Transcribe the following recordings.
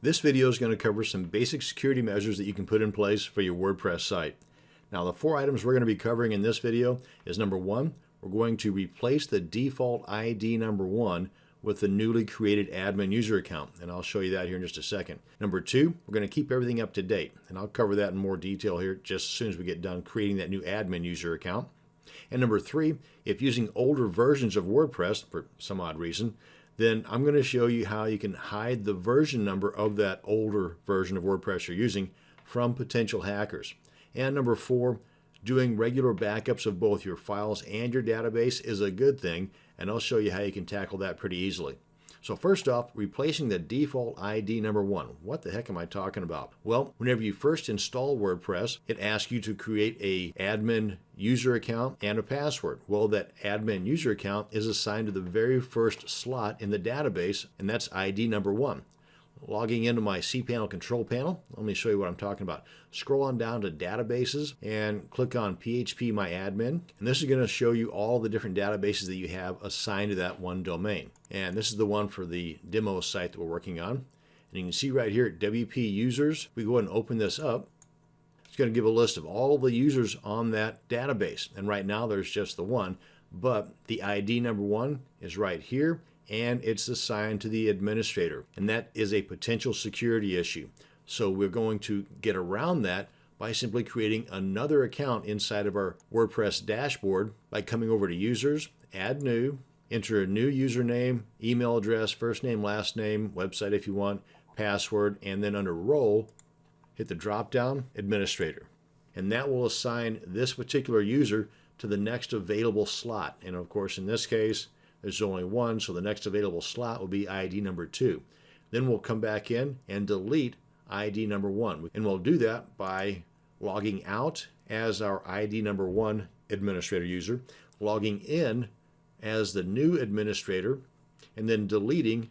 This video is going to cover some basic security measures that you can put in place for your WordPress site. Now, the 4 items we're going to be covering in this video is number 1, we're going to replace the default ID number 1 with the newly created admin user account, and I'll show you that here in just a second. Number 2, we're going to keep everything up to date, and I'll cover that in more detail here just as soon as we get done creating that new admin user account. And number 3, if using older versions of WordPress for some odd reason, then I'm going to show you how you can hide the version number of that older version of WordPress you're using from potential hackers. And number 4, doing regular backups of both your files and your database is a good thing, and I'll show you how you can tackle that pretty easily. So first off, replacing the default ID number 1. What the heck am I talking about? Well, whenever you first install WordPress, it asks you to create a admin user account and a password. Well, that admin user account is assigned to the very first slot in the database, and that's ID number 1. Logging into my cPanel control panel, let me show you what I'm talking about. Scroll on down to databases and click on PHP My Admin, and this is going to show you all the different databases that you have assigned to that one domain. And this is the one for the demo site that we're working on. And you can see right here at WP Users, we go ahead and open this up. It's going to give a list of all the users on that database, and right now there's just the one, but the ID number 1 is right here, and it's assigned to the administrator, and that is a potential security issue. So we're going to get around that by simply creating another account inside of our WordPress dashboard by coming over to Users, Add New, enter a new username, email address, first name, last name, website if you want, password, and then under Role, hit the drop down, Administrator. And that will assign this particular user to the next available slot. And of course, in this case, there's only one, so the next available slot will be ID number 2. Then we'll come back in and delete ID number 1. And we'll do that by logging out as our ID number 1 administrator user, logging in as the new administrator, and then deleting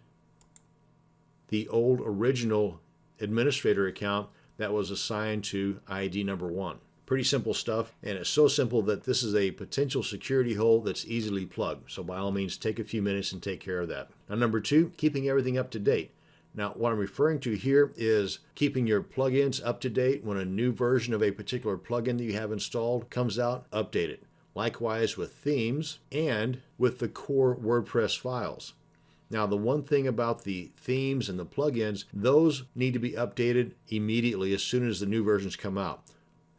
the old original administrator account that was assigned to ID number 1. Pretty simple stuff, and it's so simple that this is a potential security hole that's easily plugged. So by all means, take a few minutes and take care of that. Now, number 2, keeping everything up to date. Now, what I'm referring to here is keeping your plugins up to date. When a new version of a particular plugin that you have installed comes out, update it. Likewise with themes and with the core WordPress files. Now, the one thing about the themes and the plugins, those need to be updated immediately as soon as the new versions come out.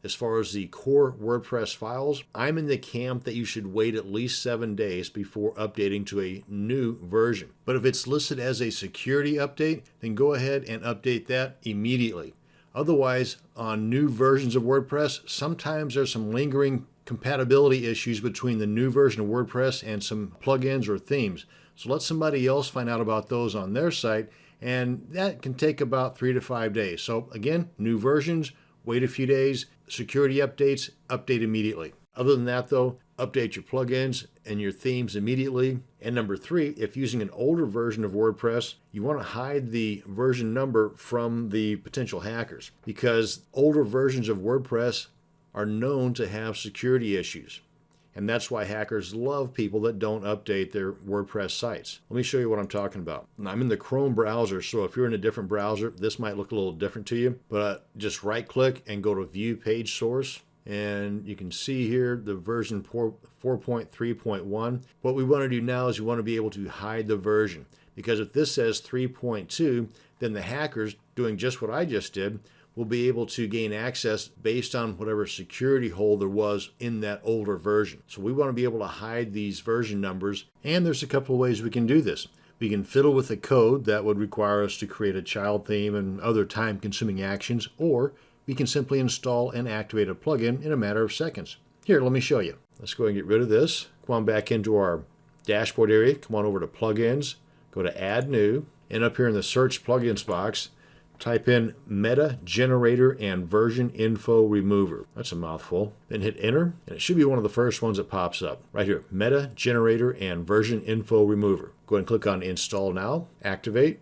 As far as the core WordPress files, I'm in the camp that you should wait at least 7 days before updating to a new version. But if it's listed as a security update, then go ahead and update that immediately. Otherwise, on new versions of WordPress, sometimes there's some lingering compatibility issues between the new version of WordPress and some plugins or themes. So let somebody else find out about those on their site, and that can take about 3 to 5 days. So again, new versions, wait a few days. Security updates, update immediately. Other than that though, update your plugins and your themes immediately. And number 3, if using an older version of WordPress, you want to hide the version number from the potential hackers, because older versions of WordPress are known to have security issues. And that's why hackers love people that don't update their WordPress sites. Let me show you what I'm talking about. I'm in the Chrome browser, so if you're in a different browser, this might look a little different to you. But just right click and go to View Page Source. And you can see here the version 4.3.1. What we want to do now is we want to be able to hide the version. Because if this says 3.2, then the hackers, doing just what I just did, will be able to gain access based on whatever security hole there was in that older version. So we want to be able to hide these version numbers, and there's a couple of ways we can do this. We can fiddle with the code that would require us to create a child theme and other time-consuming actions, or we can simply install and activate a plugin in a matter of seconds. Here, let me show you. Let's go and get rid of this. Come on back into our dashboard area, come on over to Plugins, go to Add New, and up here in the Search Plugins box, type in Meta Generator and Version Info Remover. That's a mouthful. Then hit Enter, and it should be one of the first ones that pops up. Right here, Meta Generator and Version Info Remover. Go ahead and click on Install Now, Activate.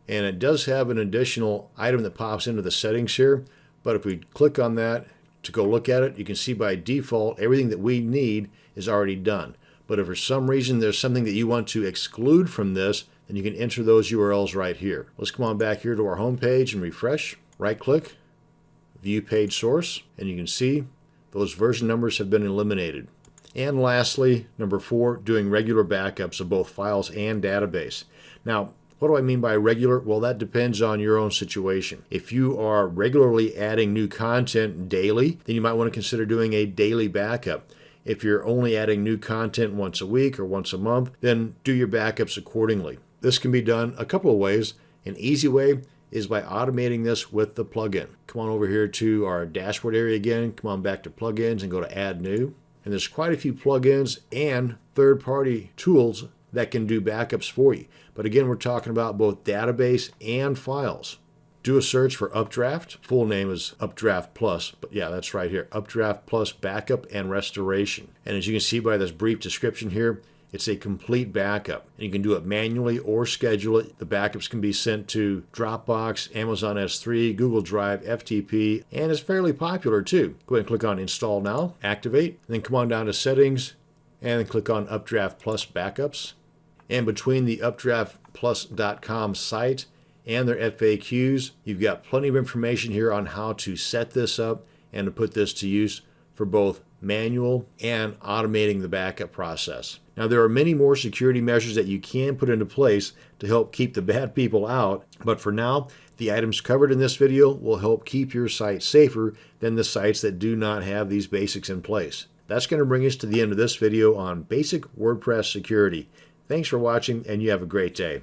And it does have an additional item that pops into the settings here, but if we click on that to go look at it, you can see by default everything that we need is already done. But if for some reason there's something that you want to exclude from this, and you can enter those URLs right here. Let's come on back here to our home page and refresh. Right click, view page source, and you can see those version numbers have been eliminated. And lastly, number 4, doing regular backups of both files and database. Now, what do I mean by regular? Well, that depends on your own situation. If you are regularly adding new content daily, then you might want to consider doing a daily backup. If you're only adding new content once a week or once a month, then do your backups accordingly. This can be done a couple of ways. An easy way is by automating this with the plugin. Come on over here to our dashboard area again. Come on back to plugins and go to add new. And there's quite a few plugins and third-party tools that can do backups for you. But again, we're talking about both database and files. Do a search for Updraft. Full name is Updraft Plus, but yeah, that's right here. Updraft Plus Backup and Restoration. And as you can see by this brief description here, it's a complete backup. And you can do it manually or schedule it. The backups can be sent to Dropbox, Amazon S3, Google Drive, FTP, and it's fairly popular too. Go ahead and click on Install Now, Activate, and then come on down to Settings, and then click on Updraft Plus Backups. And between the updraftplus.com site and their FAQs, you've got plenty of information here on how to set this up and to put this to use for both manual and automating the backup process. Now, there are many more security measures that you can put into place to help keep the bad people out, but for now, the items covered in this video will help keep your site safer than the sites that do not have these basics in place. That's going to bring us to the end of this video on basic WordPress security. Thanks for watching, and you have a great day.